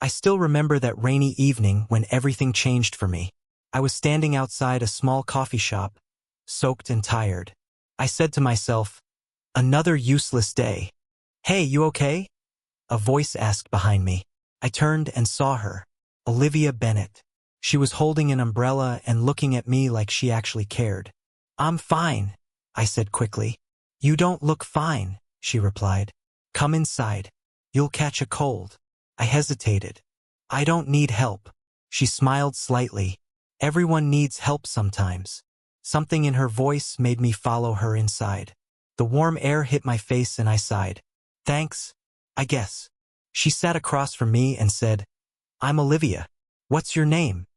I still remember that rainy evening when everything changed for me. I was standing outside a small coffee shop, soaked and tired. I said to myself, another useless day. Hey, you okay? A voice asked behind me. I turned and saw her, Olivia Bennett. She was holding an umbrella and looking at me like she actually cared. I'm fine, I said quickly. You don't look fine, she replied. Come inside. You'll catch a cold. I hesitated. I don't need help. She smiled slightly. Everyone needs help sometimes. Something in her voice made me follow her inside. The warm air hit my face and I sighed. Thanks, I guess. She sat across from me and said, I'm Olivia. What's your name?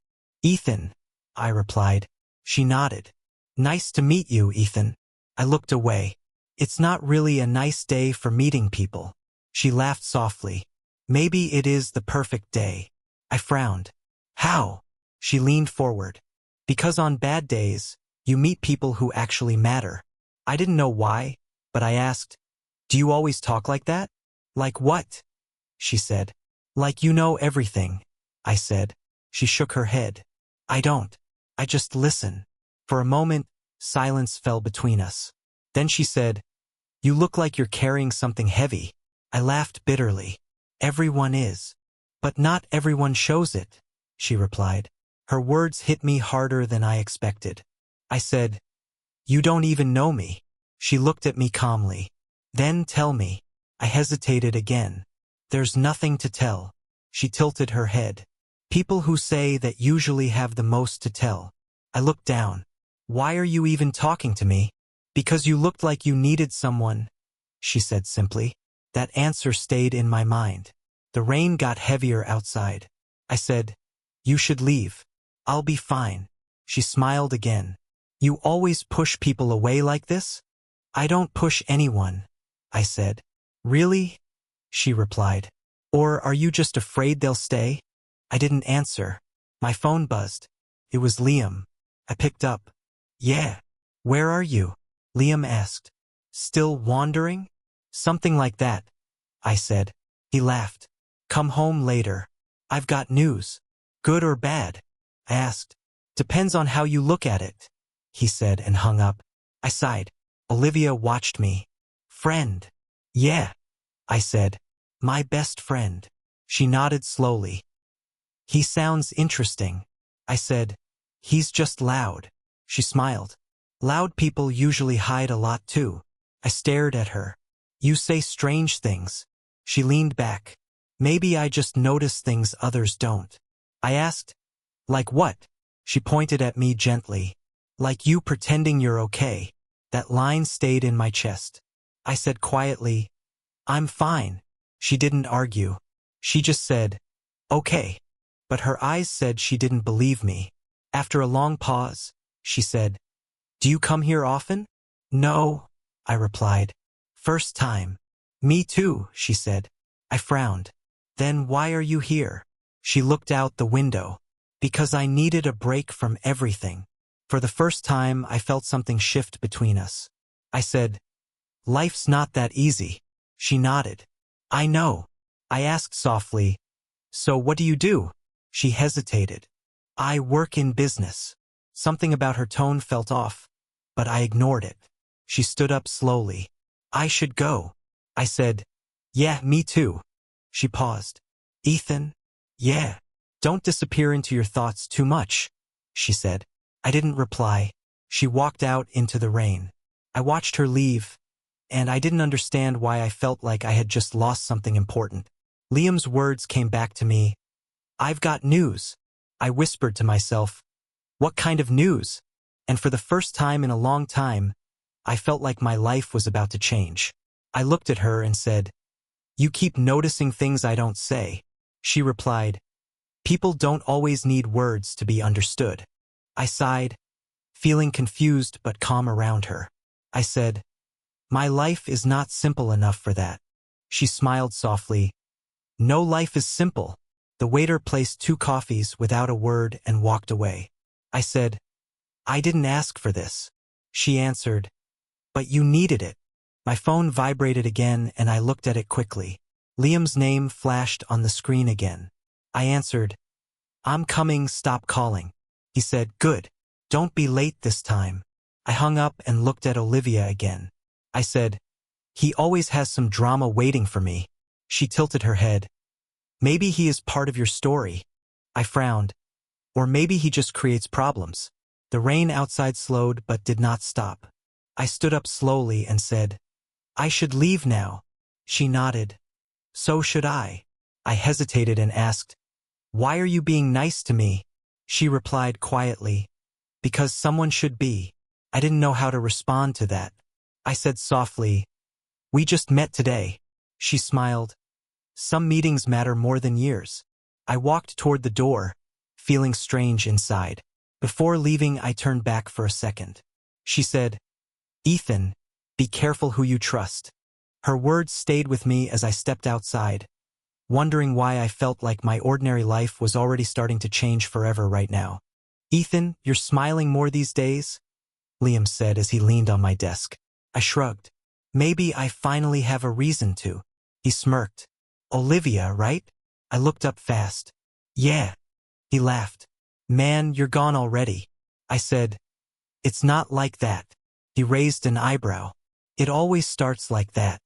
Ethan, I replied. She nodded. Nice to meet you, Ethan. I looked away. It's not really a nice day for meeting people. She laughed softly. Maybe it is the perfect day. I frowned. How? She leaned forward. Because on bad days, you meet people who actually matter. I didn't know why, but I asked, do you always talk like that? Like what? She said. Like you know everything, I said. She shook her head. I don't. I just listen. For a moment, silence fell between us. Then she said, you look like you're carrying something heavy. I laughed bitterly. Everyone is. But not everyone shows it, she replied. Her words hit me harder than I expected. I said, you don't even know me. She looked at me calmly. Then tell me. I hesitated again. There's nothing to tell. She tilted her head. People who say that usually have the most to tell. I looked down. Why are you even talking to me? Because you looked like you needed someone, she said simply. That answer stayed in my mind. The rain got heavier outside. I said, you should leave. I'll be fine. She smiled again. You always push people away like this? I don't push anyone, I said. Really? She replied. Or are you just afraid they'll stay? I didn't answer. My phone buzzed. It was Liam. I picked up. Yeah. Where are you? Liam asked. Still wandering? Something like that, I said. He laughed. Come home later. I've got news. Good or bad? I asked. Depends on how you look at it, he said and hung up. I sighed. Olivia watched me. Friend. Yeah, I said. My best friend. She nodded slowly. He sounds interesting. I said. He's just loud. She smiled. Loud people usually hide a lot too. I stared at her. You say strange things. She leaned back. Maybe I just notice things others don't. I asked. Like what? She pointed at me gently. Like you pretending you're okay. That line stayed in my chest. I said quietly, I'm fine. She didn't argue. She just said, okay. But her eyes said she didn't believe me. After a long pause, she said, do you come here often? No, I replied. First time. Me too, she said. I frowned. Then why are you here? She looked out the window. Because I needed a break from everything. For the first time, I felt something shift between us. I said, life's not that easy. She nodded. I know. I asked softly, so what do you do? She hesitated. I work in business. Something about her tone felt off, but I ignored it. She stood up slowly. I should go. I said, yeah, me too. She paused. Ethan? Yeah. Don't disappear into your thoughts too much, she said. I didn't reply. She walked out into the rain. I watched her leave, and I didn't understand why I felt like I had just lost something important. Liam's words came back to me. I've got news. I whispered to myself. What kind of news? And for the first time in a long time, I felt like my life was about to change. I looked at her and said, you keep noticing things I don't say. She replied, people don't always need words to be understood. I sighed, feeling confused but calm around her. I said, my life is not simple enough for that. She smiled softly. No life is simple. The waiter placed 2 coffees without a word and walked away. I said, I didn't ask for this. She answered, but you needed it. My phone vibrated again and I looked at it quickly. Liam's name flashed on the screen again. I answered, I'm coming, stop calling. He said, good. Don't be late this time. I hung up and looked at Olivia again. I said, he always has some drama waiting for me. She tilted her head. Maybe he is part of your story. I frowned. Or maybe he just creates problems. The rain outside slowed but did not stop. I stood up slowly and said, I should leave now. She nodded. So should I. I hesitated and asked, why are you being nice to me? She replied quietly, because someone should be. I didn't know how to respond to that. I said softly, we just met today. She smiled. Some meetings matter more than years. I walked toward the door, feeling strange inside. Before leaving, I turned back for a second. She said, Ethan, be careful who you trust. Her words stayed with me as I stepped outside, wondering why I felt like my ordinary life was already starting to change forever right now. Ethan, you're smiling more these days? Liam said as he leaned on my desk. I shrugged. Maybe I finally have a reason to. He smirked. Olivia, right? I looked up fast. Yeah. He laughed. Man, you're gone already. I said, it's not like that. He raised an eyebrow. It always starts like that.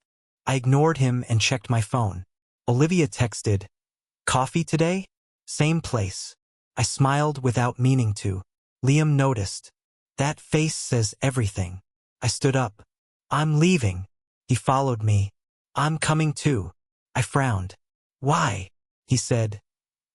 I ignored him and checked my phone. Olivia texted, coffee today? Same place. I smiled without meaning to. Liam noticed. That face says everything. I stood up. I'm leaving. He followed me. I'm coming too. I frowned. Why? He said.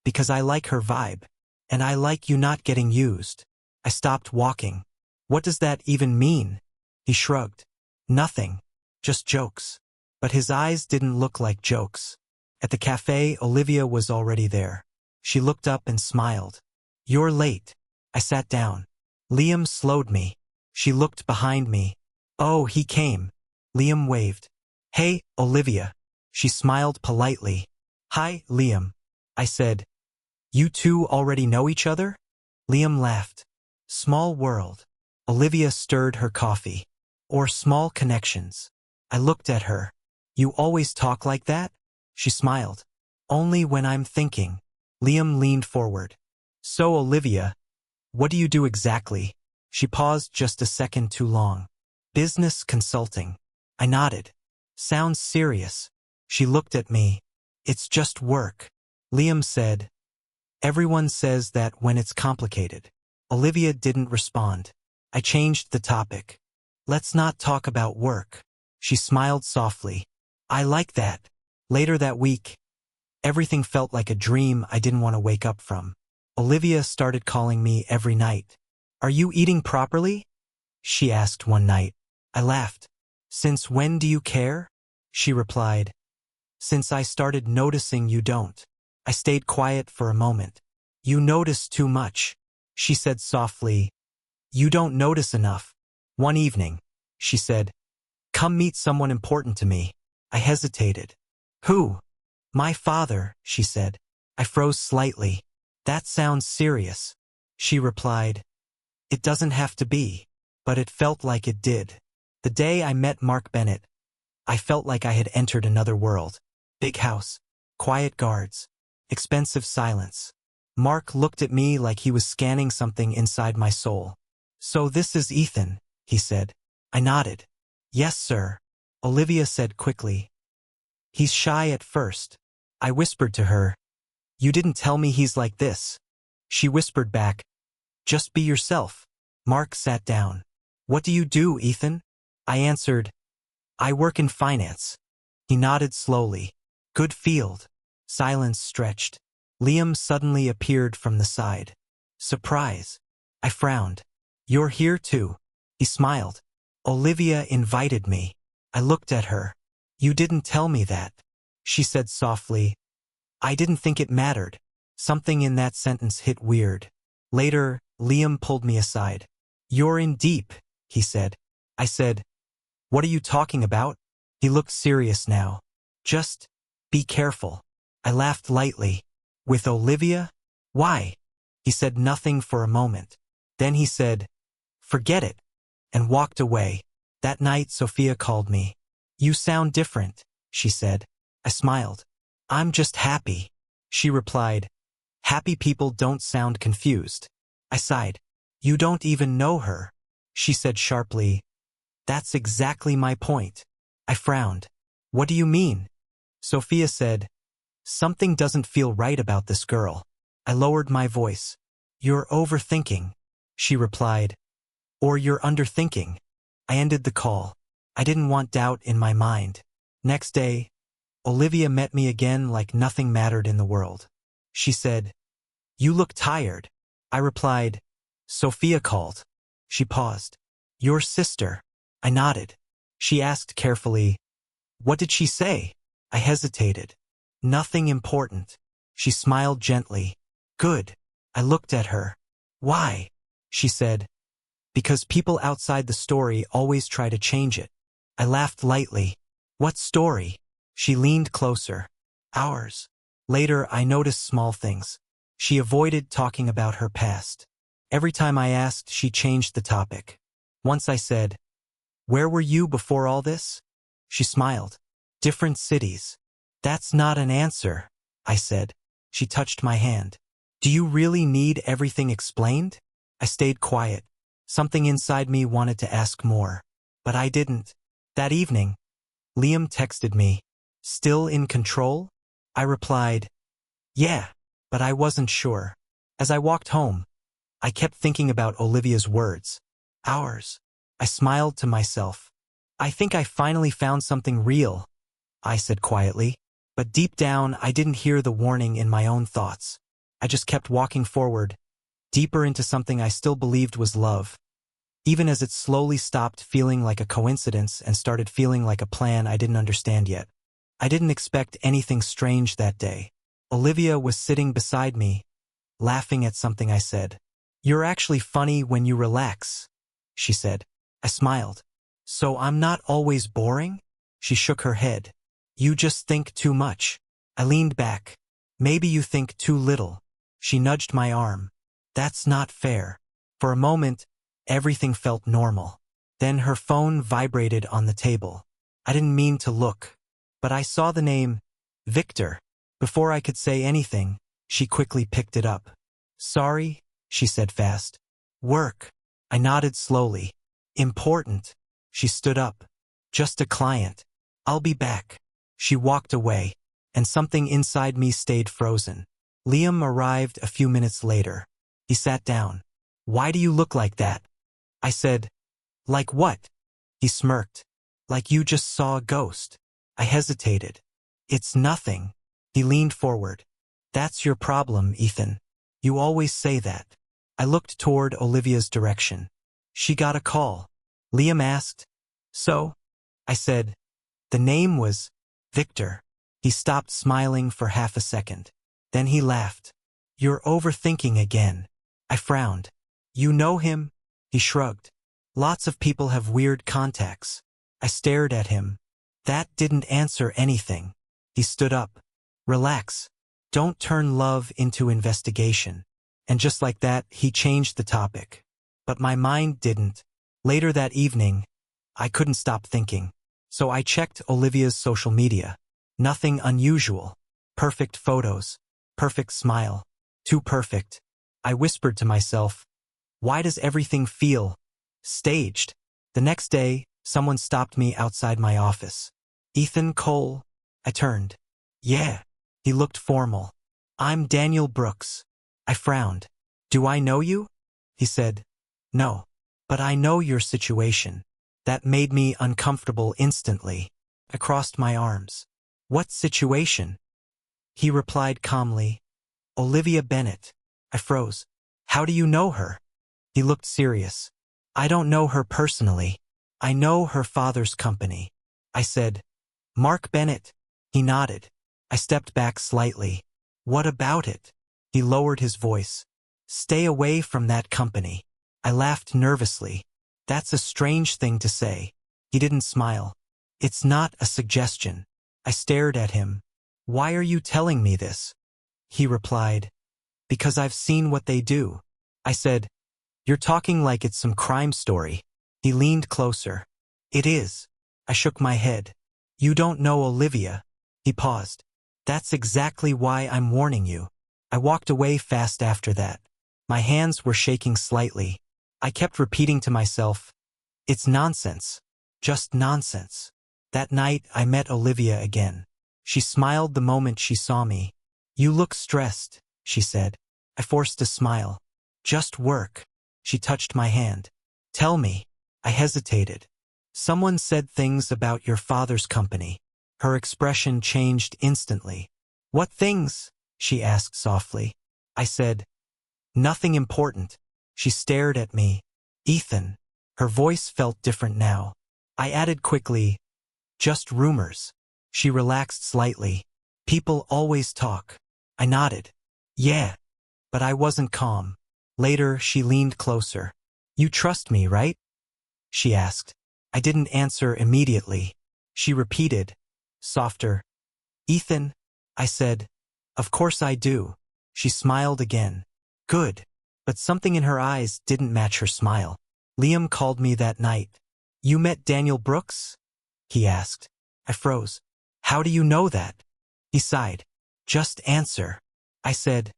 Because I like her vibe. And I like you not getting used. I stopped walking. What does that even mean? He shrugged. Nothing. Just jokes. But his eyes didn't look like jokes. At the cafe, Olivia was already there. She looked up and smiled. You're late. I sat down. Liam slowed me. She looked behind me. Oh, he came. Liam waved. Hey, Olivia. She smiled politely. Hi, Liam. I said. You two already know each other? Liam laughed. Small world. Olivia stirred her coffee. Or small connections. I looked at her. You always talk like that? She smiled. Only when I'm thinking. Liam leaned forward. So, Olivia, what do you do exactly? She paused just a second too long. Business consulting. I nodded. Sounds serious. She looked at me. It's just work. Liam said. Everyone says that when it's complicated. Olivia didn't respond. I changed the topic. Let's not talk about work. She smiled softly. I like that. Later that week, everything felt like a dream I didn't want to wake up from. Olivia started calling me every night. Are you eating properly? She asked one night. I laughed. Since when do you care? She replied. Since I started noticing you don't. I stayed quiet for a moment. You notice too much. She said softly. You don't notice enough. One evening, she said, come meet someone important to me. I hesitated. Who? My father, she said. I froze slightly. That sounds serious. She replied. It doesn't have to be. But it felt like it did. The day I met Mark Bennett, I felt like I had entered another world. Big house, quiet guards, expensive silence. Mark looked at me like he was scanning something inside my soul. So this is Ethan, he said. I nodded. Yes, sir. Olivia said quickly. He's shy at first. I whispered to her. You didn't tell me he's like this. She whispered back. Just be yourself. Mark sat down. What do you do, Ethan? I answered. I work in finance. He nodded slowly. Good field. Silence stretched. Liam suddenly appeared from the side. Surprise. I frowned. You're here too. He smiled. Olivia invited me. I looked at her. You didn't tell me that. She said softly. I didn't think it mattered. Something in that sentence hit weird. Later, Liam pulled me aside. You're in deep, he said. I said, what are you talking about? He looked serious now. Just be careful. I laughed lightly. With Olivia? Why? He said nothing for a moment. Then he said, forget it, and walked away. That night, Sophia called me. You sound different, she said. I smiled. I'm just happy. She replied, Happy people don't sound confused. I sighed. You don't even know her, she said sharply. That's exactly my point. I frowned. What do you mean? Sophia said, something doesn't feel right about this girl. I lowered my voice. You're overthinking, she replied. Or you're underthinking. I ended the call. I didn't want doubt in my mind. Next day, Olivia met me again like nothing mattered in the world. She said, you look tired. I replied, Sophia called. She paused. Your sister. I nodded. She asked carefully, what did she say? I hesitated. Nothing important. She smiled gently. Good. I looked at her. Why? She said. Because people outside the story always try to change it. I laughed lightly. What story? She leaned closer. Ours. Later, I noticed small things. She avoided talking about her past. Every time I asked, she changed the topic. Once I said, where were you before all this? She smiled. Different cities. That's not an answer, I said. She touched my hand. Do you really need everything explained? I stayed quiet. Something inside me wanted to ask more, but I didn't. That evening, Liam texted me. Still in control? I replied, yeah, but I wasn't sure. As I walked home, I kept thinking about Olivia's words. Ours. I smiled to myself. I think I finally found something real, I said quietly, but deep down I didn't hear the warning in my own thoughts. I just kept walking forward, deeper into something I still believed was love. Even as it slowly stopped feeling like a coincidence and started feeling like a plan I didn't understand yet. I didn't expect anything strange that day. Olivia was sitting beside me, laughing at something I said. You're actually funny when you relax, she said. I smiled. So I'm not always boring? She shook her head. You just think too much. I leaned back. Maybe you think too little. She nudged my arm. That's not fair. For a moment, everything felt normal. Then her phone vibrated on the table. I didn't mean to look, but I saw the name, Victor. Before I could say anything, she quickly picked it up. Sorry, she said fast. Work. I nodded slowly. Important. She stood up. Just a client. I'll be back. She walked away, and something inside me stayed frozen. Liam arrived a few minutes later. He sat down. Why do you look like that? I said, like what? He smirked. Like you just saw a ghost. I hesitated. It's nothing. He leaned forward. That's your problem, Ethan. You always say that. I looked toward Olivia's direction. She got a call. Liam asked, so? I said, the name was Victor. He stopped smiling for half a second. Then he laughed. You're overthinking again. I frowned. You know him? He shrugged. Lots of people have weird contacts. I stared at him. That didn't answer anything. He stood up. Relax. Don't turn love into investigation. And just like that, he changed the topic. But my mind didn't. Later that evening, I couldn't stop thinking. So I checked Olivia's social media. Nothing unusual. Perfect photos. Perfect smile. Too perfect. I whispered to myself, why does everything feel staged? The next day, someone stopped me outside my office. Ethan Cole? I turned. Yeah. He looked formal. I'm Daniel Brooks. I frowned. Do I know you? He said. No. But I know your situation. That made me uncomfortable instantly. I crossed my arms. What situation? He replied calmly. Olivia Bennett. I froze. How do you know her? He looked serious. I don't know her personally. I know her father's company. I said, Mark Bennett. He nodded. I stepped back slightly. What about it? He lowered his voice. Stay away from that company. I laughed nervously. That's a strange thing to say. He didn't smile. It's not a suggestion. I stared at him. Why are you telling me this? He replied, because I've seen what they do. I said, you're talking like it's some crime story. He leaned closer. It is. I shook my head. You don't know Olivia. He paused. That's exactly why I'm warning you. I walked away fast after that. My hands were shaking slightly. I kept repeating to myself, it's nonsense. Just nonsense. That night, I met Olivia again. She smiled the moment she saw me. You look stressed, she said. I forced a smile. Just work. She touched my hand. Tell me. I hesitated. Someone said things about your father's company. Her expression changed instantly. What things? She asked softly. I said, nothing important. She stared at me. Ethan. Her voice felt different now. I added quickly, just rumors. She relaxed slightly. People always talk. I nodded. Yeah. But I wasn't calm. Later, she leaned closer. You trust me, right? She asked. I didn't answer immediately. She repeated, softer. Ethan, I said. Of course I do. She smiled again. Good. But something in her eyes didn't match her smile. Liam called me that night. You met Daniel Brooks? He asked. I froze. How do you know that? He sighed. Just answer. I said,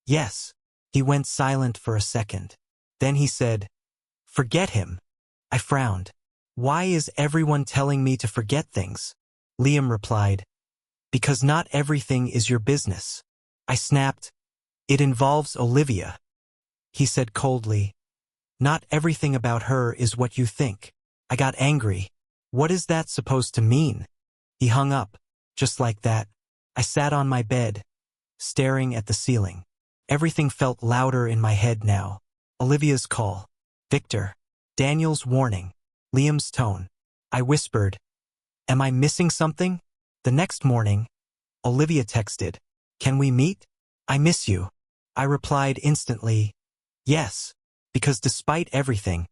yes. He went silent for a second. Then he said, forget him. I frowned. Why is everyone telling me to forget things? Liam replied, because not everything is your business. I snapped, it involves Olivia. He said coldly, not everything about her is what you think. I got angry. What is that supposed to mean? He hung up, just like that. I sat on my bed, staring at the ceiling. Everything felt louder in my head now. Olivia's call. Victor. Daniel's warning. Liam's tone. I whispered, am I missing something? The next morning, Olivia texted, can we meet? I miss you. I replied instantly, yes, because despite everything,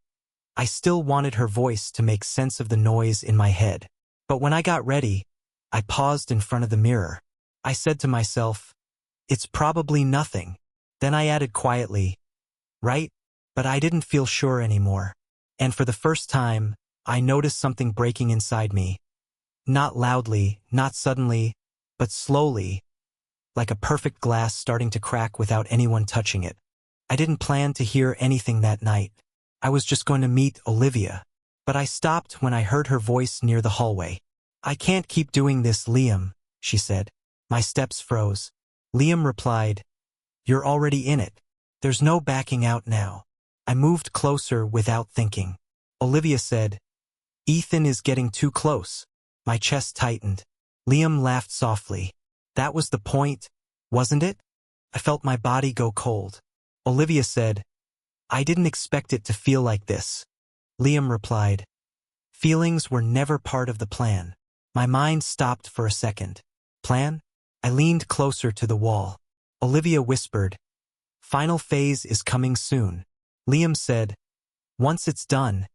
I still wanted her voice to make sense of the noise in my head. But when I got ready, I paused in front of the mirror. I said to myself, it's probably nothing. Then I added quietly, right? But I didn't feel sure anymore. And for the first time, I noticed something breaking inside me. Not loudly, not suddenly, but slowly, like a perfect glass starting to crack without anyone touching it. I didn't plan to hear anything that night. I was just going to meet Olivia. But I stopped when I heard her voice near the hallway. I can't keep doing this, Liam, she said. My steps froze. Liam replied, you're already in it. There's no backing out now. I moved closer without thinking. Olivia said, Ethan is getting too close. My chest tightened. Liam laughed softly. That was the point, wasn't it? I felt my body go cold. Olivia said, I didn't expect it to feel like this. Liam replied, feelings were never part of the plan. My mind stopped for a second. Plan? I leaned closer to the wall. Olivia whispered, final phase is coming soon. Liam said, once it's done,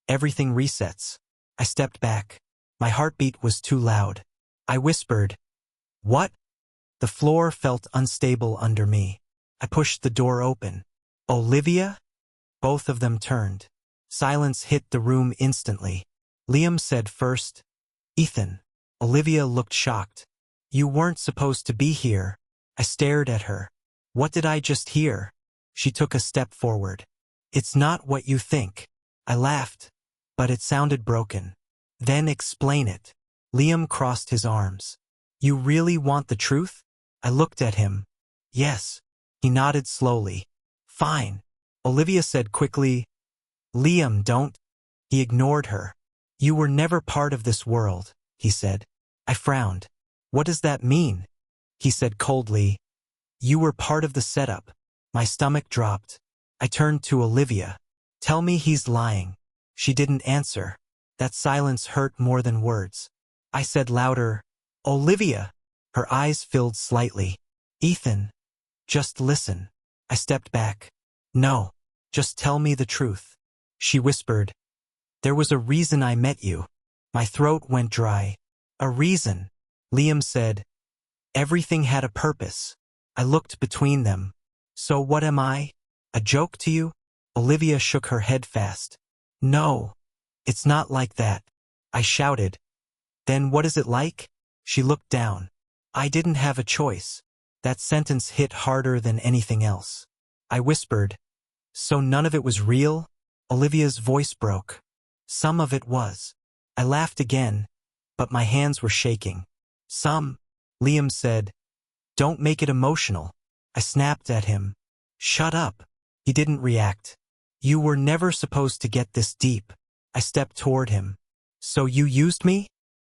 everything resets. I stepped back. My heartbeat was too loud. I whispered, what? The floor felt unstable under me. I pushed the door open. Olivia? Both of them turned. Silence hit the room instantly. Liam said first, Ethan. Olivia looked shocked. You weren't supposed to be here. I stared at her. What did I just hear? She took a step forward. It's not what you think. I laughed, but it sounded broken. Then explain it. Liam crossed his arms. You really want the truth? I looked at him. Yes. He nodded slowly. Fine. Olivia said quickly, Liam, don't. He ignored her. You were never part of this world, he said. I frowned. What does that mean? He said coldly, you were part of the setup. My stomach dropped. I turned to Olivia. Tell me he's lying. She didn't answer. That silence hurt more than words. I said louder, Olivia. Her eyes filled slightly. Ethan. Just listen. I stepped back. No. Just tell me the truth. She whispered, there was a reason I met you. My throat went dry. A reason. Liam said, everything had a purpose. I looked between them. So what am I? A joke to you? Olivia shook her head fast. No. It's not like that. I shouted. Then what is it like? She looked down. I didn't have a choice. That sentence hit harder than anything else. I whispered, "So none of it was real?" Olivia's voice broke. "Some of it was." I laughed again, but my hands were shaking. "Some," Liam said. "Don't make it emotional." I snapped at him. "Shut up." He didn't react. "You were never supposed to get this deep." I stepped toward him. "So you used me?"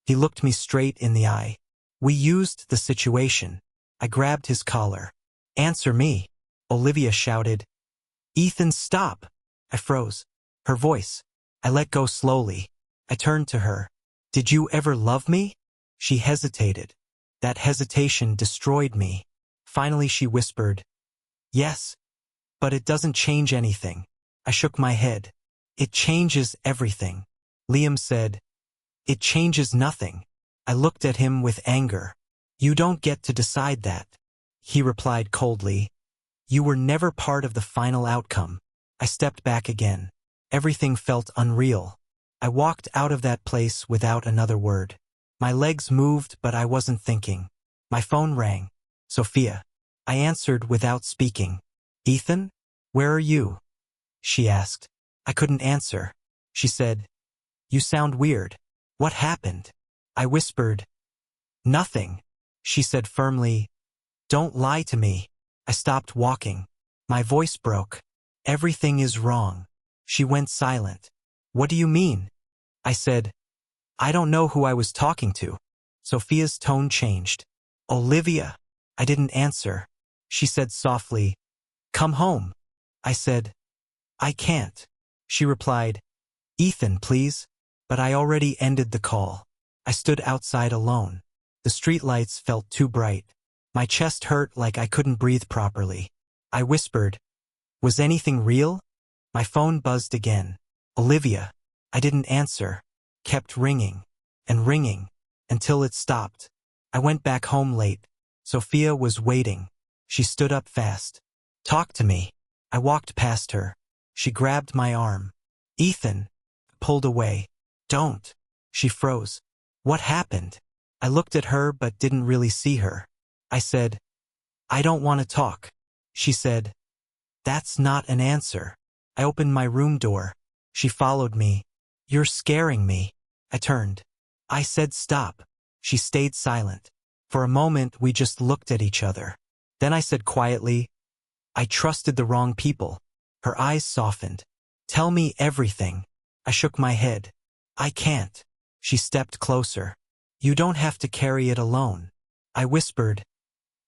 He looked me straight in the eye. "We used the situation." I grabbed his collar. "Answer me," Olivia shouted. "Ethan, stop." I froze. Her voice. I let go slowly. I turned to her. "Did you ever love me?" She hesitated. That hesitation destroyed me. Finally she whispered, "Yes. But it doesn't change anything." I shook my head. "It changes everything." Liam said, "It changes nothing." I looked at him with anger. "You don't get to decide that." He replied coldly, "You were never part of the final outcome." I stepped back again. Everything felt unreal. I walked out of that place without another word. My legs moved, but I wasn't thinking. My phone rang. "Sophia." I answered without speaking. "Ethan? Where are you?" she asked. I couldn't answer. She said, "You sound weird. What happened?" I whispered, "Nothing." She said firmly, "Don't lie to me." I stopped walking. My voice broke. "Everything is wrong." She went silent. "What do you mean?" I said, "I don't know who I was talking to." Sophia's tone changed. "Olivia." I didn't answer. She said softly, "Come home." I said, "I can't." She replied, "Ethan, please." But I already ended the call. I stood outside alone. The streetlights felt too bright. My chest hurt like I couldn't breathe properly. I whispered, "Was anything real?" My phone buzzed again. "Olivia." I didn't answer. Kept ringing and ringing until it stopped. I went back home late. Sophia was waiting. She stood up fast. "Talk to me." I walked past her. She grabbed my arm. "Ethan." Pulled away. "Don't." She froze. "What happened?" I looked at her but didn't really see her. I said, "I don't want to talk." She said, "That's not an answer." I opened my room door. She followed me. "You're scaring me." I turned. I said, "Stop." She stayed silent. For a moment we just looked at each other. Then I said quietly, "I trusted the wrong people." Her eyes softened. "Tell me everything." I shook my head. "I can't." She stepped closer. "You don't have to carry it alone." I whispered,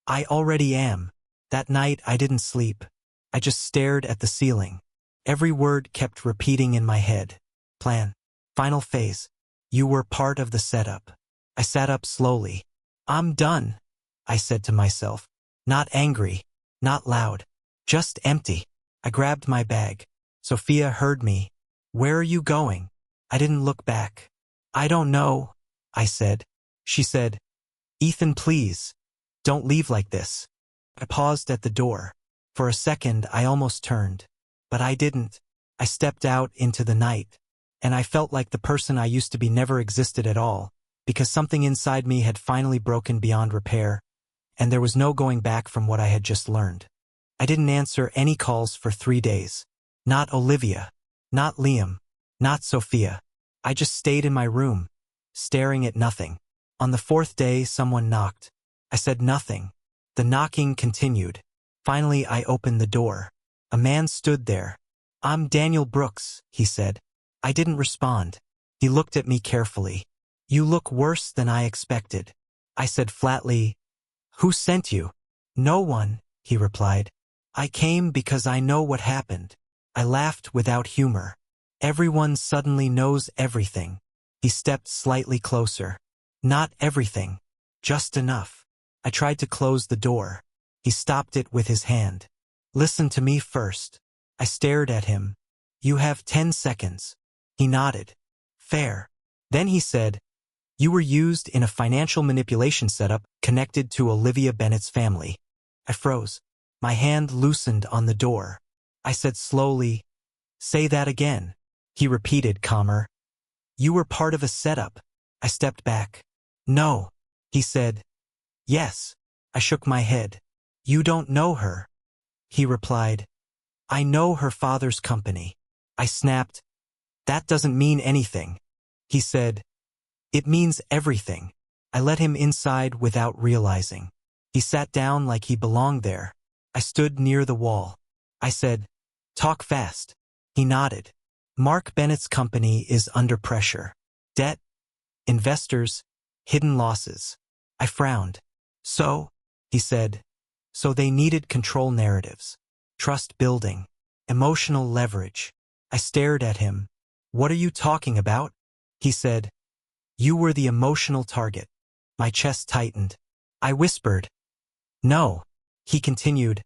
"I already am." That night I didn't sleep. I just stared at the ceiling. Every word kept repeating in my head. Plan. Final phase. You were part of the setup. I sat up slowly. "I'm done," I said to myself. Not angry, not loud, just empty. I grabbed my bag. Sophia heard me. "Where are you going?" I didn't look back. "I don't know," I said. She said, "Ethan, please, don't leave like this." I paused at the door. For a second, I almost turned. But I didn't. I stepped out into the night. And I felt like the person I used to be never existed at all, because something inside me had finally broken beyond repair, and there was no going back from what I had just learned. I didn't answer any calls for 3 days. Not Olivia. Not Liam. Not Sophia. I just stayed in my room, staring at nothing. On the 4th day, someone knocked. I said nothing. The knocking continued. Finally, I opened the door. A man stood there. "I'm Daniel Brooks," he said. I didn't respond. He looked at me carefully. "You look worse than I expected." I said flatly, "Who sent you?" "No one," he replied. "I came because I know what happened." I laughed without humor. "Everyone suddenly knows everything." He stepped slightly closer. "Not everything. Just enough." I tried to close the door. He stopped it with his hand. "Listen to me first." I stared at him. "You have 10 seconds. He nodded. "Fair." Then he said, "You were used in a financial manipulation setup connected to Olivia Bennett's family." I froze. My hand loosened on the door. I said slowly, "Say that again." He repeated, calmer. "You were part of a setup." I stepped back. "No." He said, "Yes." I shook my head. You don't know her. He replied, I know her father's company. I snapped, that doesn't mean anything. He said, it means everything. I let him inside without realizing. He sat down like he belonged there. I stood near the wall. I said, talk fast. He nodded. Mark Bennett's company is under pressure. Debt, investors, hidden losses. I frowned. So, he said, so they needed control narratives, trust building, emotional leverage. I stared at him. What are you talking about? He said, you were the emotional target. My chest tightened. I whispered, no. He continued,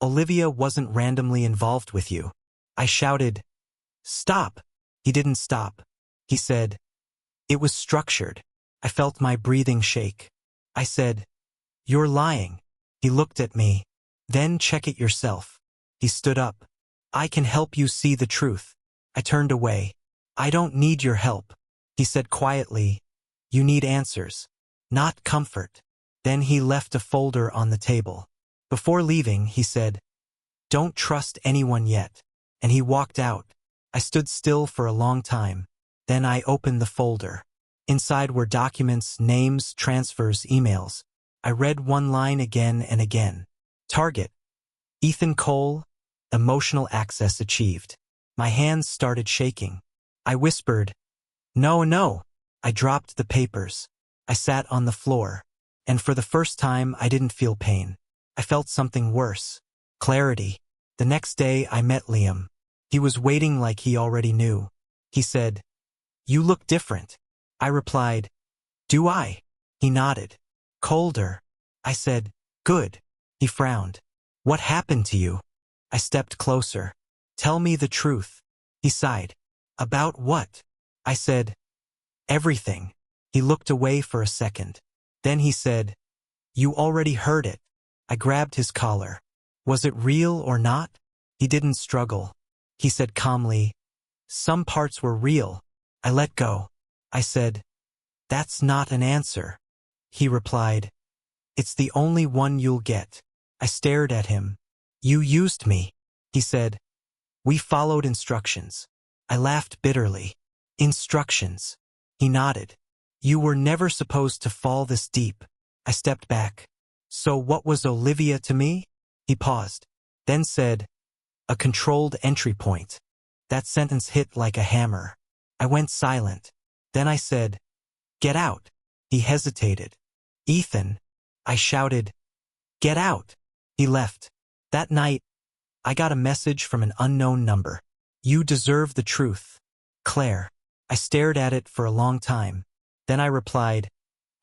Olivia wasn't randomly involved with you. I shouted, stop. He didn't stop. He said, it was structured. I felt my breathing shake. I said, you're lying. He looked at me. Then check it yourself. He stood up. I can help you see the truth. I turned away. I don't need your help. He said quietly, you need answers, not comfort. Then he left a folder on the table. Before leaving, he said, don't trust anyone yet. And he walked out. I stood still for a long time. Then I opened the folder. Inside were documents, names, transfers, emails. I read one line again and again. Target. Ethan Cole. Emotional access achieved. My hands started shaking. I whispered, no, no. I dropped the papers. I sat on the floor. And for the first time, I didn't feel pain. I felt something worse. Clarity. The next day, I met Liam. He was waiting like he already knew. He said, you look different. I replied, do I? He nodded. Colder. I said, good. He frowned. What happened to you? I stepped closer. Tell me the truth. He sighed. About what? I said, everything. He looked away for a second. Then he said, you already heard it. I grabbed his collar. Was it real or not? He didn't struggle. He said calmly, some parts were real. I let go. I said, that's not an answer. He replied, it's the only one you'll get. I stared at him. You used me. He said, we followed instructions. I laughed bitterly. Instructions. He nodded. You were never supposed to fall this deep. I stepped back. So what was Olivia to me? He paused, then said, a controlled entry point. That sentence hit like a hammer. I went silent. Then I said, get out. He hesitated. Ethan. I shouted, get out. He left. That night, I got a message from an unknown number. You deserve the truth. Claire. I stared at it for a long time. Then I replied,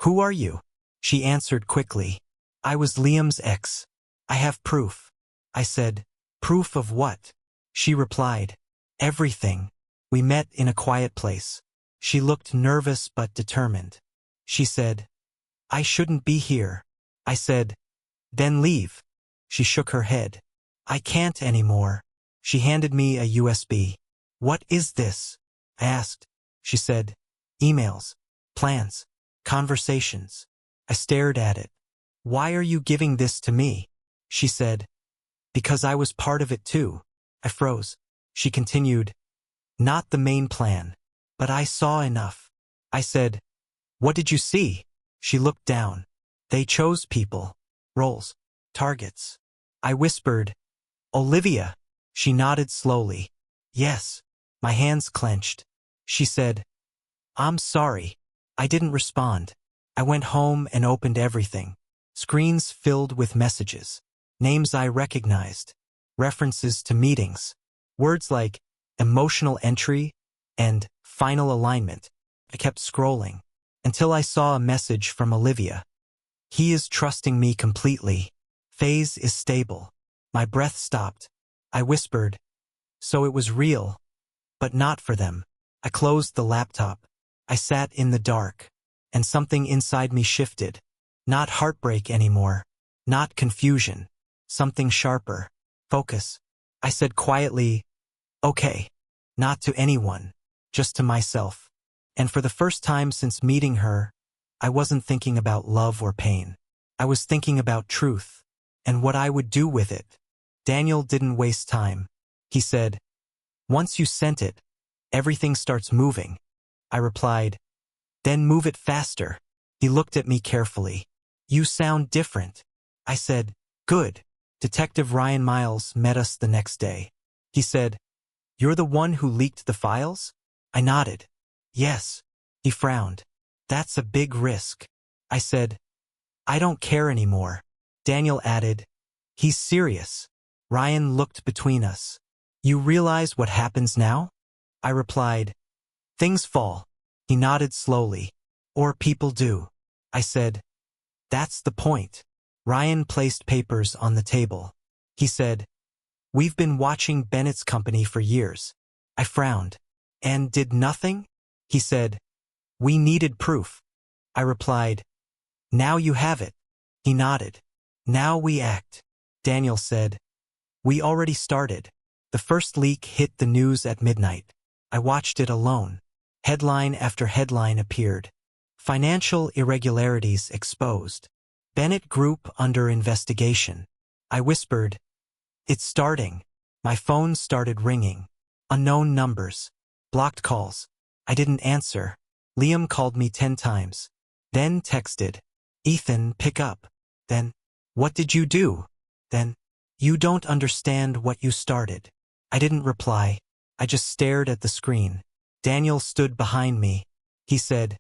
who are you? She answered quickly. I was Liam's ex. I have proof. I said, proof of what? She replied, everything. We met in a quiet place. She looked nervous but determined. She said, I shouldn't be here. I said, then leave. She shook her head. I can't anymore. She handed me a USB. What is this? I asked. She said, emails, plans, conversations. I stared at it. Why are you giving this to me? She said, because I was part of it too. I froze. She continued, not the main plan, but I saw enough. I said, what did you see? She looked down. They chose people, roles, targets. I whispered, Olivia. She nodded slowly. Yes. My hands clenched. She said, I'm sorry. I didn't respond. I went home and opened everything. Screens filled with messages. Names I recognized. References to meetings. Words like emotional entry and final alignment. I kept scrolling until I saw a message from Olivia. He is trusting me completely. Phase is stable. My breath stopped. I whispered, so it was real, but not for them. I closed the laptop. I sat in the dark, and something inside me shifted. Not heartbreak anymore. Not confusion. Something sharper. Focus. I said quietly, okay. Not to anyone, just to myself. And for the first time since meeting her, I wasn't thinking about love or pain. I was thinking about truth. and what I would do with it. Daniel didn't waste time. He said, "Once you sent it, everything starts moving." I replied, "Then move it faster." He looked at me carefully. "You sound different." I said, "Good." Detective Ryan Miles met us the next day. He said, "You're the one who leaked the files?" I nodded. "Yes." He frowned. "That's a big risk." I said, "I don't care anymore." Daniel added, "He's serious." Ryan looked between us. "You realize what happens now?" I replied, "Things fall." He nodded slowly. "Or people do." I said, "That's the point." Ryan placed papers on the table. He said, "We've been watching Bennett's company for years." I frowned. "And did nothing?" He said, "We needed proof." I replied, "Now you have it." He nodded. "Now we act." Daniel said, "We already started." The first leak hit the news at midnight. I watched it alone. Headline after headline appeared. Financial irregularities exposed. Bennett Group under investigation. I whispered, "It's starting." My phone started ringing. Unknown numbers. Blocked calls. I didn't answer. Liam called me 10 times. Then texted, "Ethan, pick up." Then, "What did you do?" Then, "You don't understand what you started." I didn't reply. I just stared at the screen. Daniel stood behind me. He said,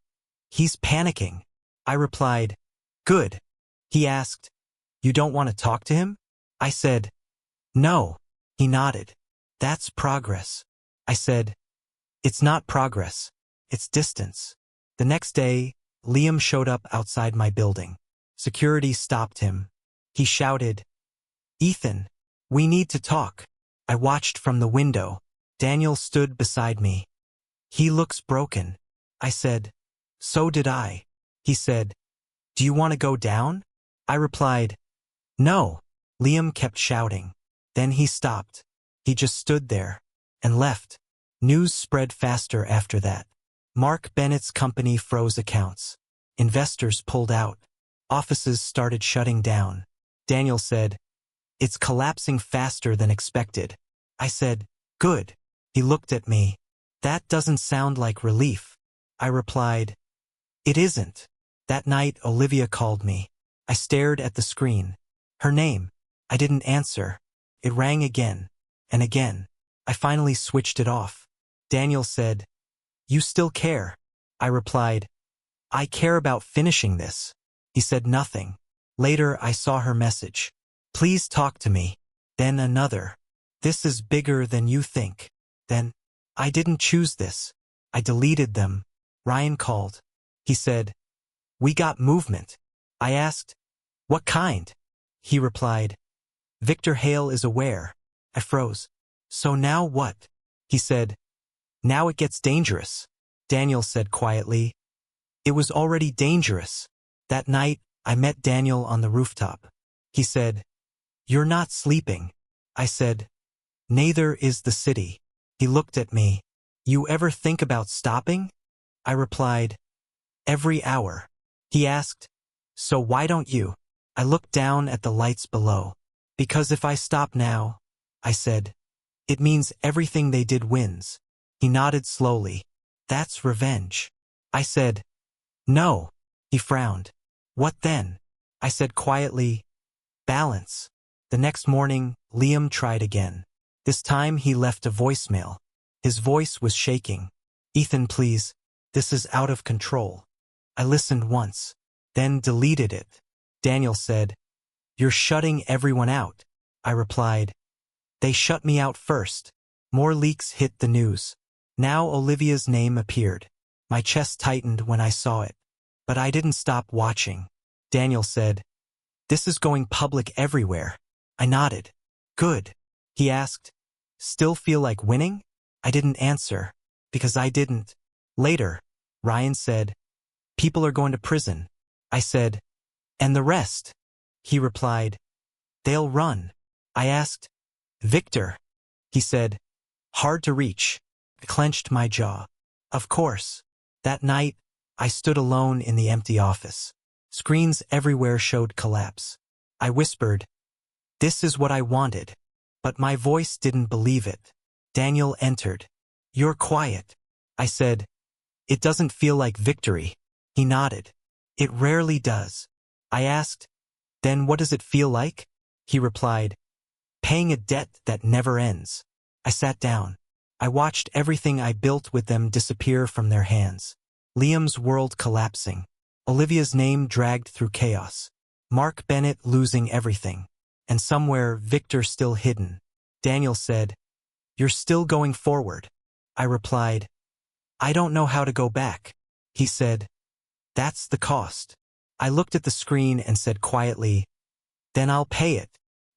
"He's panicking." I replied, "Good." He asked, "You don't want to talk to him?" I said, "No." He nodded. "That's progress." I said, "It's not progress. It's distance." The next day, Liam showed up outside my building. Security stopped him. He shouted, "Ethan, we need to talk." I watched from the window. Daniel stood beside me. "He looks broken." I said, "So did I." He said, "Do you want to go down?" I replied, "No." Liam kept shouting. Then he stopped. He just stood there and left. News spread faster after that. Mark Bennett's company froze accounts. Investors pulled out. Offices started shutting down. Daniel said, "It's collapsing faster than expected." I said, "Good." He looked at me. "That doesn't sound like relief." I replied, "It isn't." That night, Olivia called me. I stared at the screen. Her name. I didn't answer. It rang again and again. I finally switched it off. Daniel said, "You still care?" I replied, "I care about finishing this." He said nothing. Later, I saw her message. "Please talk to me." Then another. "This is bigger than you think." Then, "I didn't choose this." I deleted them. Ryan called. He said, "We got movement." I asked, "What kind?" He replied, "Victor Hale is aware." I froze. "So now what?" He said, "Now it gets dangerous." Daniel said quietly, "It was already dangerous." That night, I met Daniel on the rooftop. He said, "You're not sleeping." I said, "Neither is the city." He looked at me. "You ever think about stopping?" I replied, "Every hour." He asked, "So why don't you?" I looked down at the lights below. "Because if I stop now," I said, "it means everything they did wins." He nodded slowly. "That's revenge." I said, "No." He frowned. "What then?" I said quietly, "Balance." The next morning, Liam tried again. This time he left a voicemail. His voice was shaking. "Ethan, please. This is out of control." I listened once, then deleted it. Daniel said, "You're shutting everyone out." I replied, "They shut me out first." More leaks hit the news. Now Olivia's name appeared. My chest tightened when I saw it. But I didn't stop watching. Daniel said, "This is going public everywhere." I nodded. "Good." He asked, "Still feel like winning?" I didn't answer, because I didn't. Later, Ryan said, "People are going to prison." I said, "And the rest?" He replied, "They'll run." I asked, "Victor?" He said, "Hard to reach." I clenched my jaw. Of course. That night, I stood alone in the empty office. Screens everywhere showed collapse. I whispered, This is what I wanted. But my voice didn't believe it. Daniel entered. You're quiet. I said, it doesn't feel like victory. He nodded. It rarely does. I asked, then what does it feel like? He replied, paying a debt that never ends. I sat down. I watched everything I built with them disappear from their hands. Liam's world collapsing. Olivia's name dragged through chaos. Mark Bennett losing everything. And somewhere, Victor still hidden. Daniel said, you're still going forward. I replied, I don't know how to go back. He said, that's the cost. I looked at the screen and said quietly, then I'll pay it.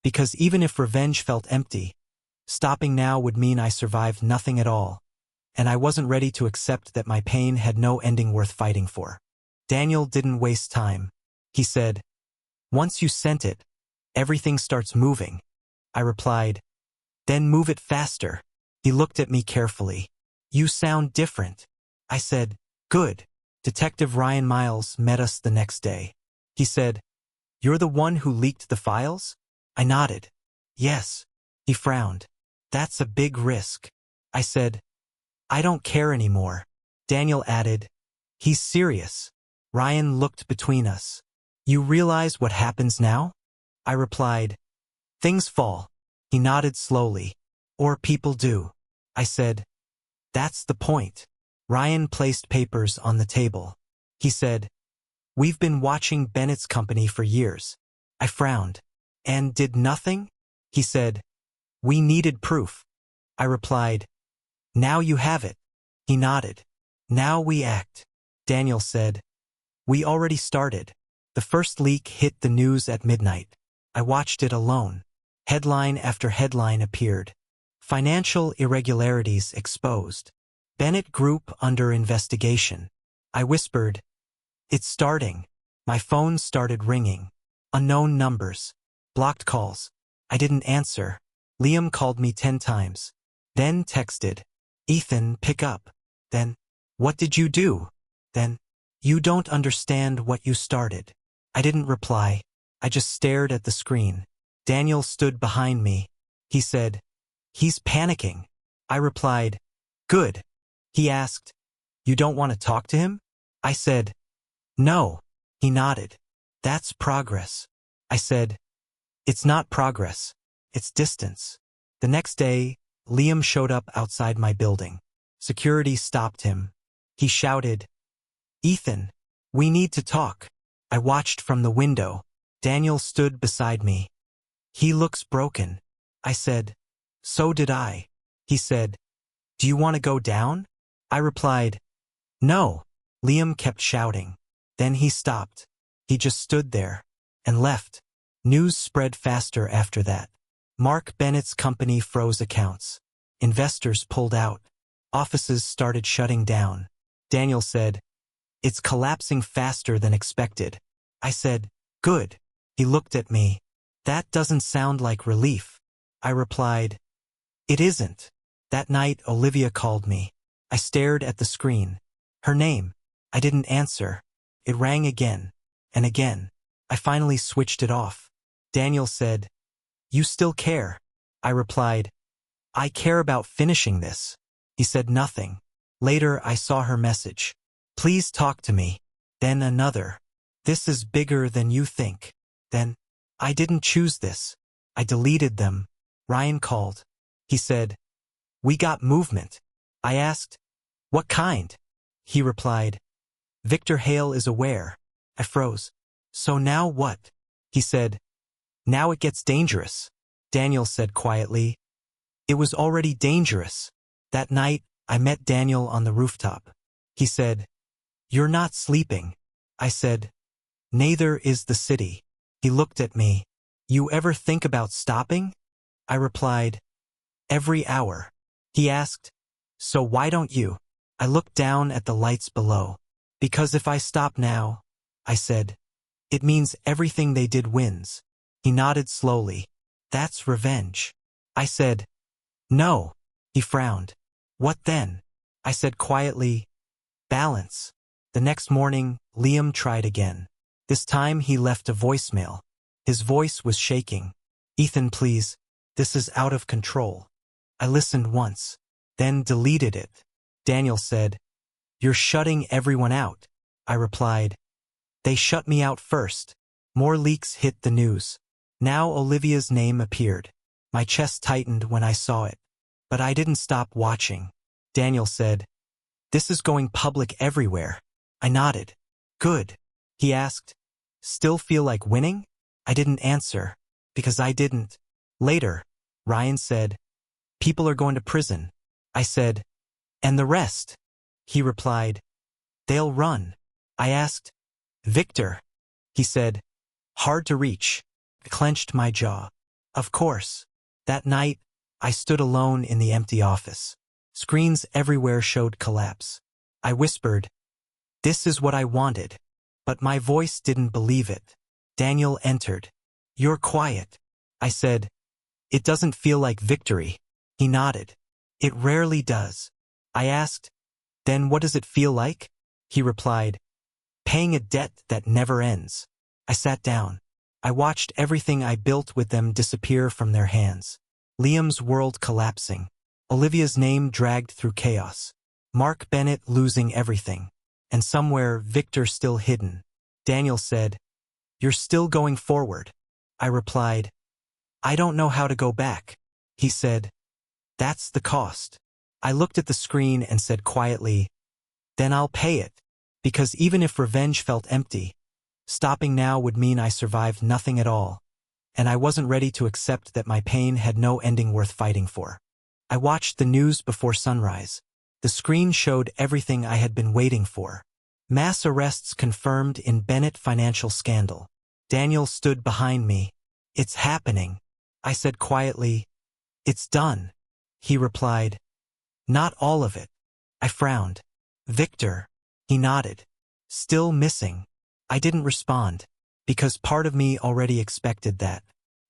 Because even if revenge felt empty, stopping now would mean I survived nothing at all. And I wasn't ready to accept that my pain had no ending worth fighting for. Daniel didn't waste time. He said, once you sent it, everything starts moving. I replied, then move it faster. He looked at me carefully. You sound different. I said, good. Detective Ryan Miles met us the next day. He said, you're the one who leaked the files? I nodded. Yes. He frowned. That's a big risk. I said, I don't care anymore. Daniel added, he's serious. Ryan looked between us. You realize what happens now? I replied, things fall. He nodded slowly. Or people do. I said, that's the point. Ryan placed papers on the table. He said, we've been watching Bennett's company for years. I frowned. And did nothing? He said, we needed proof. I replied, now you have it. He nodded. Now we act. Daniel said, we already started. The first leak hit the news at midnight. I watched it alone. Headline after headline appeared. Financial irregularities exposed. Bennett Group under investigation. I whispered, it's starting. My phone started ringing. Unknown numbers. Blocked calls. I didn't answer. Liam called me 10 times. Then texted, Ethan, pick up. Then, what did you do? Then, you don't understand what you started. I didn't reply. I just stared at the screen. Daniel stood behind me. He said, he's panicking. I replied, good. He asked, you don't want to talk to him? I said, no. He nodded. That's progress. I said, it's not progress. It's distance. The next day, Liam showed up outside my building. Security stopped him. He shouted, Ethan, we need to talk. I watched from the window. Daniel stood beside me. He looks broken. I said, so did I. He said, do you want to go down? I replied, no. Liam kept shouting. Then he stopped. He just stood there and left. News spread faster after that. Mark Bennett's company froze accounts. Investors pulled out. Offices started shutting down. Daniel said, it's collapsing faster than expected. I said, good. He looked at me. That doesn't sound like relief. I replied, it isn't. That night, Olivia called me. I stared at the screen. Her name. I didn't answer. It rang again and again. I finally switched it off. Daniel said, you still care? I replied, I care about finishing this. He said nothing. Later, I saw her message. Please talk to me. Then another. This is bigger than you think. Then, I didn't choose this. I deleted them. Ryan called. He said, we got movement. I asked, what kind? He replied, Victor Hale is aware. I froze. So now what? He said, now it gets dangerous. Daniel said quietly, it was already dangerous. That night, I met Daniel on the rooftop. He said, you're not sleeping. I said, neither is the city. He looked at me. You ever think about stopping? I replied, every hour. He asked, so why don't you? I looked down at the lights below. Because if I stop now, I said, it means everything they did wins. He nodded slowly. That's revenge. I said, no. He frowned. What then? I said quietly, balance. The next morning, Liam tried again. This time he left a voicemail. His voice was shaking. Ethan, please. This is out of control. I listened once, then deleted it. Daniel said, "You're shutting everyone out." I replied, "They shut me out first." More leaks hit the news. Now Olivia's name appeared. My chest tightened when I saw it. But I didn't stop watching. Daniel said, "This is going public everywhere." I nodded. "Good." He asked, "Still feel like winning?" I didn't answer, because I didn't. Later, Ryan said, "People are going to prison." I said, "And the rest?" He replied, "They'll run." I asked, "Victor?" He said, "Hard to reach." I clenched my jaw. Of course. That night, I stood alone in the empty office. Screens everywhere showed collapse. I whispered, "This is what I wanted." But my voice didn't believe it. Daniel entered. "You're quiet." I said, "It doesn't feel like victory." He nodded. "It rarely does." I asked, "Then what does it feel like?" He replied, "Paying a debt that never ends." I sat down. I watched everything I built with them disappear from their hands. Liam's world collapsing. Olivia's name dragged through chaos. Mark Bennett losing everything. And somewhere, Victor still hidden. Daniel said, "You're still going forward." I replied, "I don't know how to go back." He said, "That's the cost." I looked at the screen and said quietly, "Then I'll pay it." Because even if revenge felt empty, stopping now would mean I survived nothing at all. And I wasn't ready to accept that my pain had no ending worth fighting for. I watched the news before sunrise. The screen showed everything I had been waiting for. Mass arrests confirmed in Bennett financial scandal. Daniel stood behind me. "It's happening." I said quietly, "It's done." He replied, "Not all of it." I frowned. "Victor?" He nodded. "Still missing." I didn't respond, because part of me already expected that.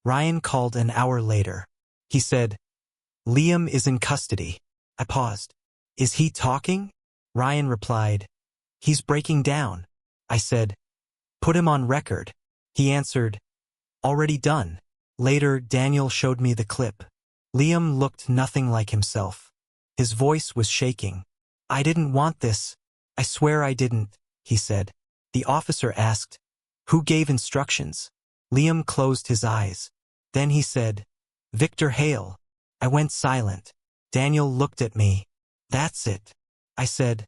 Ryan called an hour later. He said, "Liam is in custody." I paused. "Is he talking?" Ryan replied, "He's breaking down." I said, "Put him on record." He answered, "Already done." Later, Daniel showed me the clip. Liam looked nothing like himself. His voice was shaking. "I didn't want this. I swear I didn't," he said. The officer asked, "Who gave instructions?" Liam closed his eyes. Then he said, "Victor Hale." I went silent. Daniel looked at me. "That's it." I said,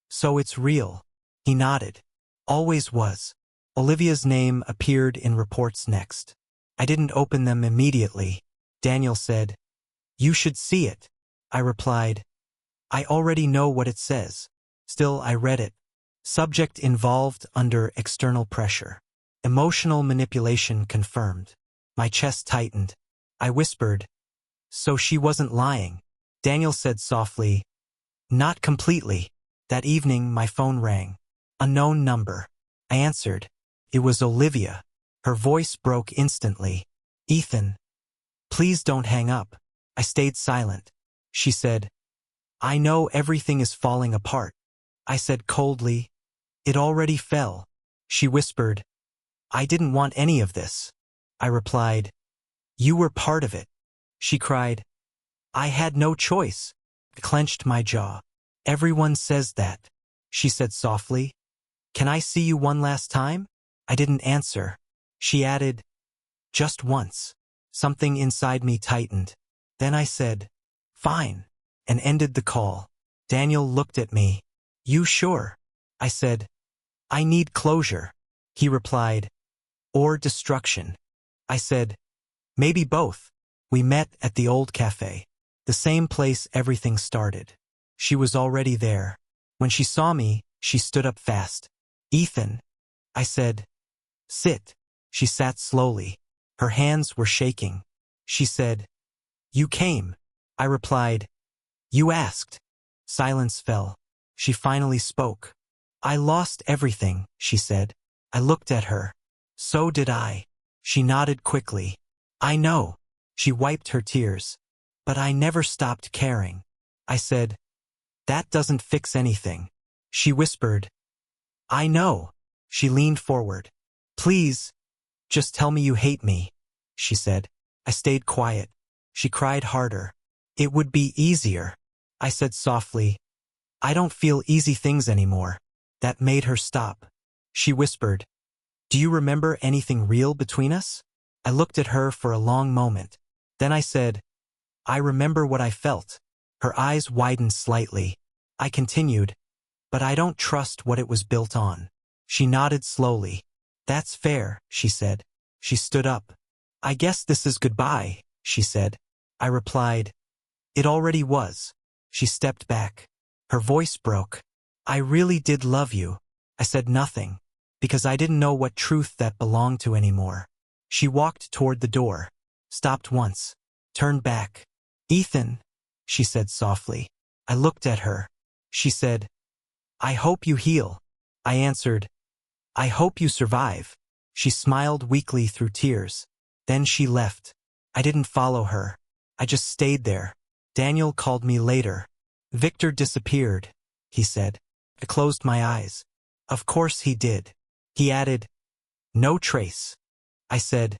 "So it's real." He nodded. "Always was." Olivia's name appeared in reports next. I didn't open them immediately. Daniel said, "You should see it." I replied, "I already know what it says." Still, I read it. Subject involved under external pressure. Emotional manipulation confirmed. My chest tightened. I whispered, "So she wasn't lying." Daniel said softly, "Not completely." That evening, my phone rang. Unknown number. I answered. It was Olivia. Her voice broke instantly. "Ethan, please don't hang up." I stayed silent. She said, "I know everything is falling apart." I said coldly, "It already fell." She whispered, "I didn't want any of this." I replied, "You were part of it." She cried, "I had no choice." I clenched my jaw. "Everyone says that." She said softly, "Can I see you one last time?" I didn't answer. She added, "Just once." Something inside me tightened. Then I said, "Fine," and ended the call. Daniel looked at me. "You sure?" I said, "I need closure." He replied, "Or destruction." I said, "Maybe both." We met at the old cafe, the same place everything started. She was already there. When she saw me, she stood up fast. "Ethan," I said. "Sit." She sat slowly. Her hands were shaking. She said, "You came." I replied, "You asked." Silence fell. She finally spoke. "I lost everything," she said. I looked at her. "So did I." She nodded quickly. "I know." She wiped her tears. "But I never stopped caring." I said, "That doesn't fix anything." She whispered, "I know." She leaned forward. "Please, just tell me you hate me," she said. I stayed quiet. She cried harder. It would be easier. I said softly, I don't feel easy things anymore. That made her stop. She whispered, do you remember anything real between us? I looked at her for a long moment. Then I said, I remember what I felt. Her eyes widened slightly. I continued, but I don't trust what it was built on. She nodded slowly. That's fair, she said. She stood up. I guess this is goodbye, she said. I replied, it already was. She stepped back. Her voice broke. I really did love you. I said nothing, because I didn't know what truth that belonged to anymore. She walked toward the door, stopped once, turned back. Ethan, she said softly. I looked at her. She said, I hope you heal. I answered, I hope you survive. She smiled weakly through tears. Then she left. I didn't follow her. I just stayed there. Daniel called me later. Victor disappeared, he said. I closed my eyes. Of course he did. He added, no trace. I said,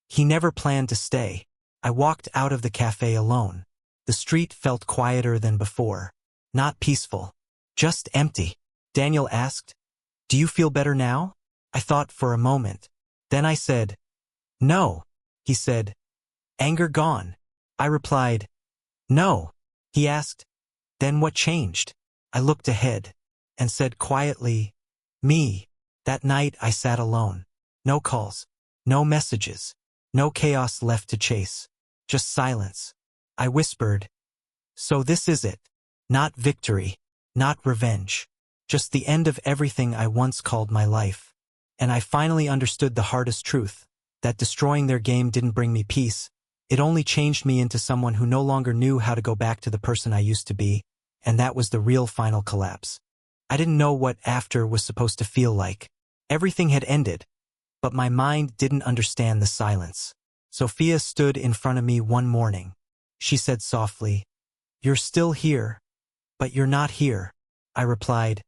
he never planned to stay. I walked out of the cafe alone. The street felt quieter than before. Not peaceful. Just empty. Daniel asked, do you feel better now? I thought for a moment. Then I said, no. He said, anger gone. I replied, no. He asked, then what changed? I looked ahead and said quietly, me. That night I sat alone. No calls, no messages, no chaos left to chase. Just silence. I whispered, so this is it. Not victory, not revenge. Just the end of everything I once called my life. And I finally understood the hardest truth, that destroying their game didn't bring me peace. It only changed me into someone who no longer knew how to go back to the person I used to be, and that was the real final collapse. I didn't know what after was supposed to feel like. Everything had ended, but my mind didn't understand the silence. Sophia stood in front of me one morning. She said softly, you're still here, but you're not here. I replied,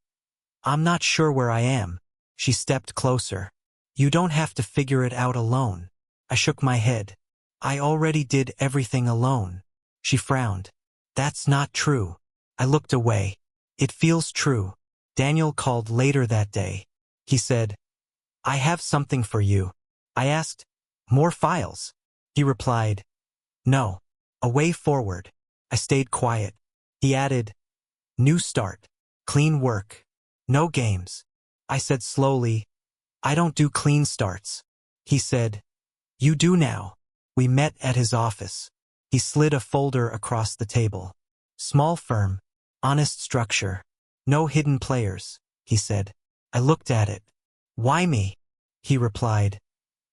I'm not sure where I am. She stepped closer. You don't have to figure it out alone. I shook my head. I already did everything alone. She frowned. That's not true. I looked away. It feels true. Daniel called later that day. He said, I have something for you. I asked, more files? He replied, no. A way forward. I stayed quiet. He added, new start. Clean work. No games. I said slowly, I don't do clean starts. He said, you do now. We met at his office. He slid a folder across the table. Small firm. Honest structure. No hidden players, he said. I looked at it. Why me? He replied,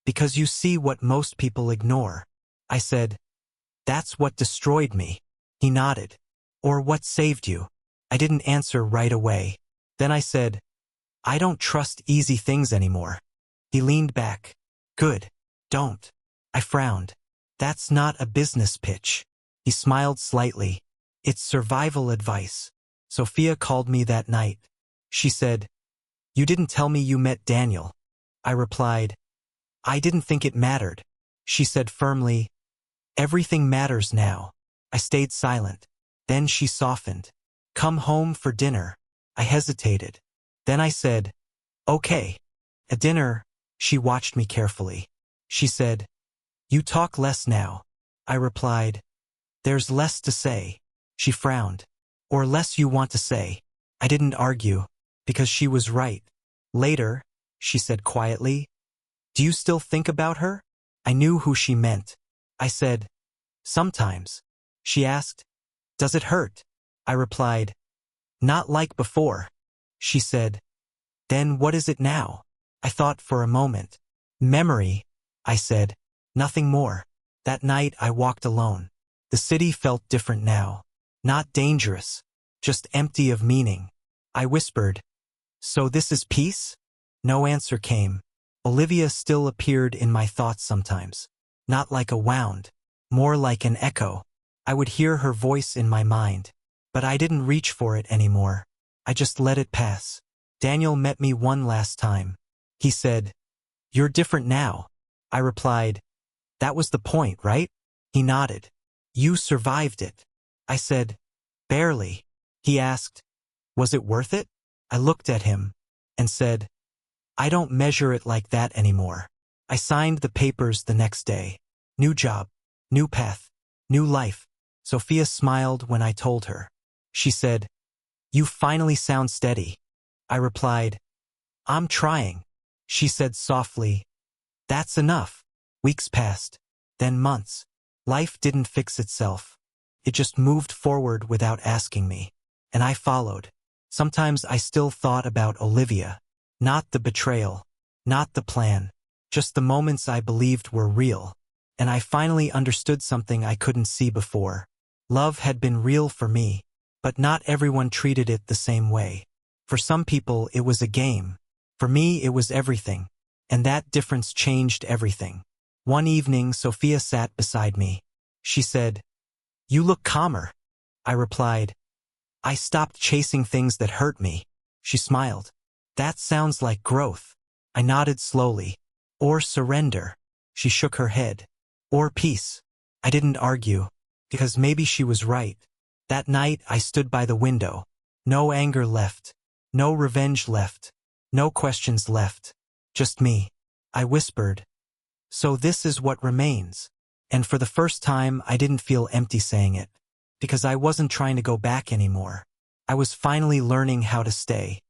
because you see what most people ignore. I said, that's what destroyed me. He nodded. Or what saved you? I didn't answer right away. Then I said, I don't trust easy things anymore. He leaned back. Good. Don't. I frowned. That's not a business pitch. He smiled slightly. It's survival advice. Sophia called me that night. She said, you didn't tell me you met Daniel. I replied, I didn't think it mattered. She said firmly, everything matters now. I stayed silent. Then she softened. Come home for dinner. I hesitated. Then I said, okay. At dinner, she watched me carefully. She said, you talk less now. I replied, there's less to say. She frowned. Or less you want to say. I didn't argue, because she was right. Later, she said quietly, do you still think about her? I knew who she meant. I said, sometimes. She asked, does it hurt? I replied, not like before. She said, then what is it now? I thought for a moment. Memory, I said, nothing more. That night I walked alone. The city felt different now. Not dangerous, just empty of meaning. I whispered, so this is peace? No answer came. Olivia still appeared in my thoughts sometimes. Not like a wound, more like an echo. I would hear her voice in my mind, but I didn't reach for it anymore. I just let it pass. Daniel met me one last time. He said, you're different now. I replied, That was the point, right? He nodded. You survived it. I said, barely. He asked, was it worth it? I looked at him and said, I don't measure it like that anymore. I signed the papers the next day. New job, new path, new life. Sophia smiled when I told her. She said, you finally sound steady. I replied, I'm trying. She said softly, that's enough. Weeks passed, then months. Life didn't fix itself. It just moved forward without asking me. And I followed. Sometimes I still thought about Olivia. Not the betrayal, not the plan, just the moments I believed were real. And I finally understood something I couldn't see before. Love had been real for me, but not everyone treated it the same way. For some people, it was a game. For me, it was everything. And that difference changed everything. One evening, Sophia sat beside me. She said, you look calmer. I replied, I stopped chasing things that hurt me. She smiled. That sounds like growth. I nodded slowly. Or surrender. She shook her head. Or peace. I didn't argue, because maybe she was right. That night, I stood by the window. No anger left. No revenge left. No questions left. Just me. I whispered, so this is what remains. And for the first time, I didn't feel empty saying it. Because I wasn't trying to go back anymore. I was finally learning how to stay.